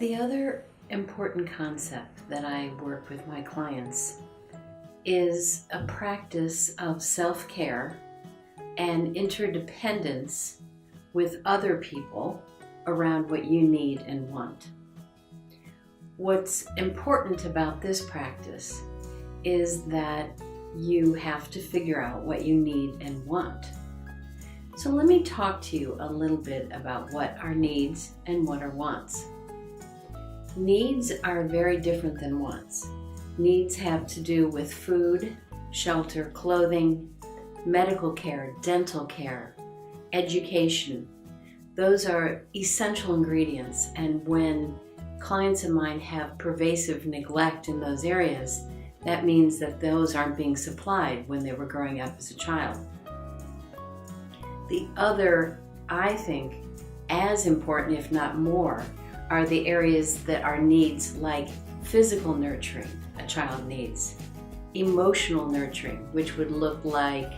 The other important concept that I work with my clients is a practice of self-care and interdependence with other people around what you need and want. What's important about this practice is that you have to figure out what you need and want. So let me talk to you a little bit about what are needs and what are wants. Needs are very different than wants. Needs have to do with food, shelter, clothing, medical care, dental care, education. Those are essential ingredients, and when clients of mine have pervasive neglect in those areas, that means that those aren't being supplied when they were growing up as a child. The other, I think, as important, if not more, are the areas that are needs like physical nurturing, a child needs, emotional nurturing, which would look like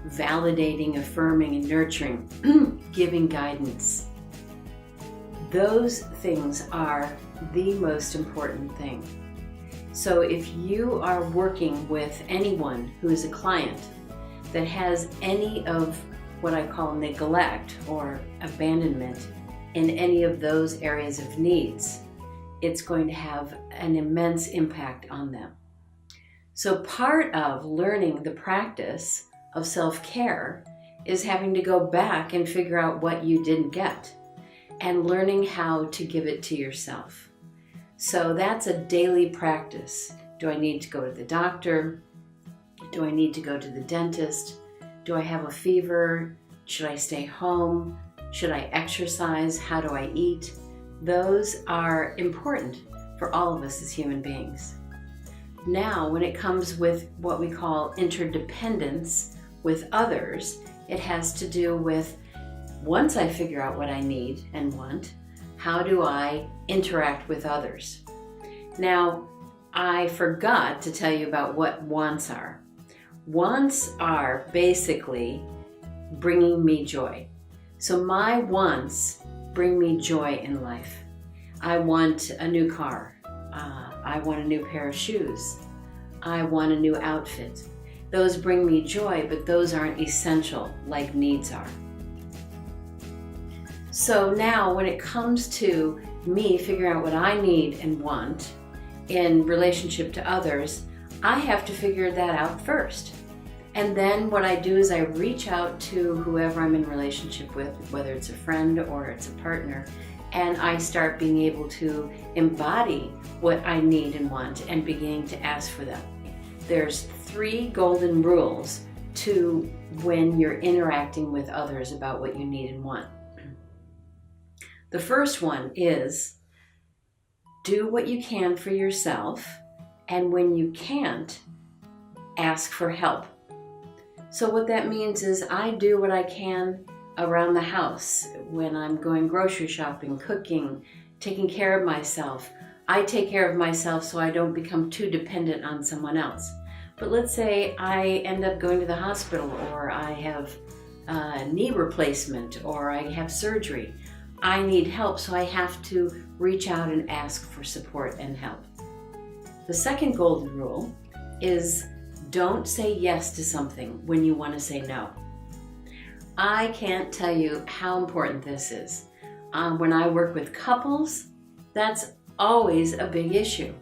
validating, affirming, and nurturing, giving guidance. Those things are the most important thing. So if you are working with anyone who is a client that has any of what I call neglect or abandonment in any of those areas of needs, it's going to have an immense impact on them. So part of learning the practice of self-care is having to go back and figure out what you didn't get and learning how to give it to yourself. So that's a daily practice. Do I need to go to the doctor? Do I need to go to the dentist? Do I have a fever? Should I stay home? Should I exercise? How do I eat? Those are important for all of us as human beings. Now, when it comes with what we call interdependence with others, it has to do with, once I figure out what I need and want, how do I interact with others? Now, I forgot to tell you about what wants are. Wants are basically bringing me joy. So my wants bring me joy in life. I want a new car. I want a new pair of shoes. I want a new outfit. Those bring me joy, but those aren't essential like needs are. So now when it comes to me figuring out what I need and want in relationship to others, I have to figure that out first. And then what I do is I reach out to whoever I'm in relationship with, whether it's a friend or it's a partner, and I start being able to embody what I need and want and beginning to ask for them. There's 3 golden rules to when you're interacting with others about what you need and want. The first one is do what you can for yourself, and when you can't, ask for help. So what that means is I do what I can around the house when I'm going grocery shopping, cooking, taking care of myself. I take care of myself so I don't become too dependent on someone else. But let's say I end up going to the hospital, or I have a knee replacement, or I have surgery. I need help, so I have to reach out and ask for support and help. The second golden rule is don't say yes to something when you want to say no. I can't tell you how important this is. When I work with couples, that's always a big issue.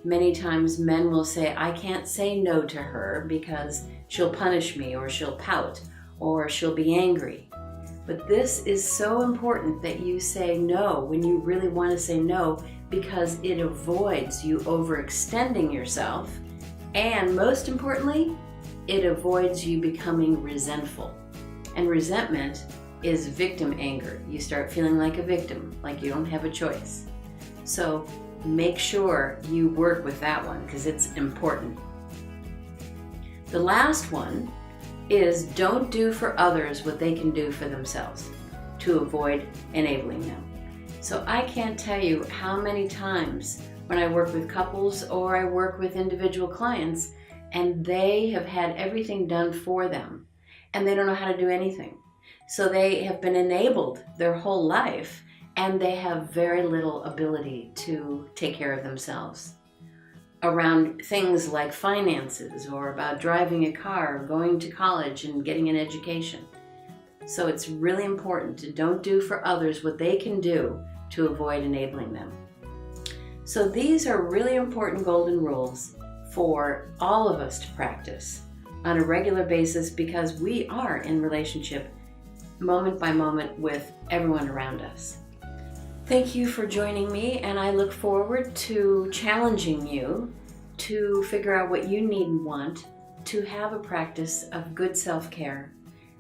Many times men will say, I can't say no to her because she'll punish me, or she'll pout, or she'll be angry. But this is so important that you say no when you really want to say no, because it avoids you overextending yourself, and most importantly, it avoids you becoming resentful. And resentment is victim anger. You start feeling like a victim, like you don't have a choice. So make sure you work with that one because it's important. The last one is don't do for others what they can do for themselves to avoid enabling them. So I can't tell you how many times when I work with couples or I work with individual clients and they have had everything done for them and they don't know how to do anything. So they have been enabled their whole life, and they have very little ability to take care of themselves around things like finances or about driving a car, going to college and getting an education. So it's really important to don't do for others what they can do to avoid enabling them. So these are really important golden rules for all of us to practice on a regular basis, because we are in relationship moment by moment with everyone around us. Thank you for joining me, and I look forward to challenging you to figure out what you need and want, to have a practice of good self-care,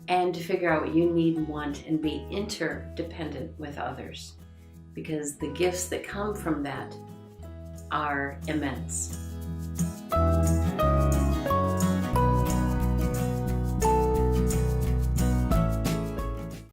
and to figure out what you need and want and be interdependent with others, because the gifts that come from that are immense.